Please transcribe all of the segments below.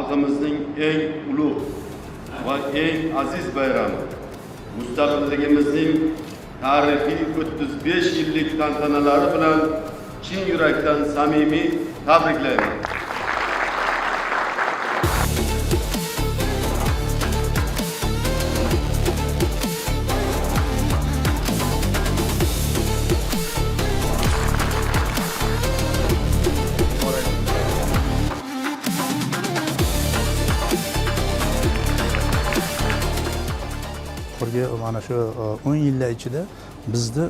xalqimizning eng ulug' va eng aziz bayrami, mustaqilligimizning tarixiy 35 yillik tantanalari bilan chin yurakdan samimiy tabriklayman. Mana shu 10 yillar ichida bizni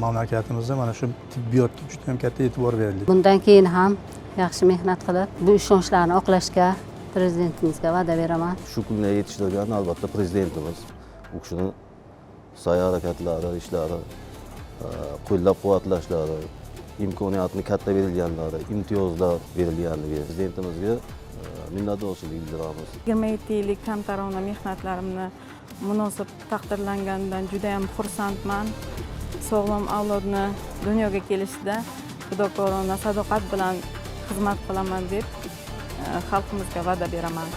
mamlakatimizda mana shu tibbiyotga juda ham katta e'tibor berildi. Bundan keyin ham yaxshi mehnat qilib, bu ishonchlarni oqlashga prezidentimizga va'da beraman. Shu kunga yetishtirgan albatta prezidentimiz. U kishining sa'y-harakatlari, ishlari, qo'llab-quvvatlashlari, imkoniyatni katta berilganlari, imtiyozlar berilganligi prezidentimizga minnatdorchilik bildiramiz. 27 yillik kamtarona mehnatlarimni munosib taqdirlanganidan juda ham xursandman. Sog'lom avlodni dunyoga kelishida fidokorona sadoqat bilan xizmat qilaman deb xalqimizga va'da beraman.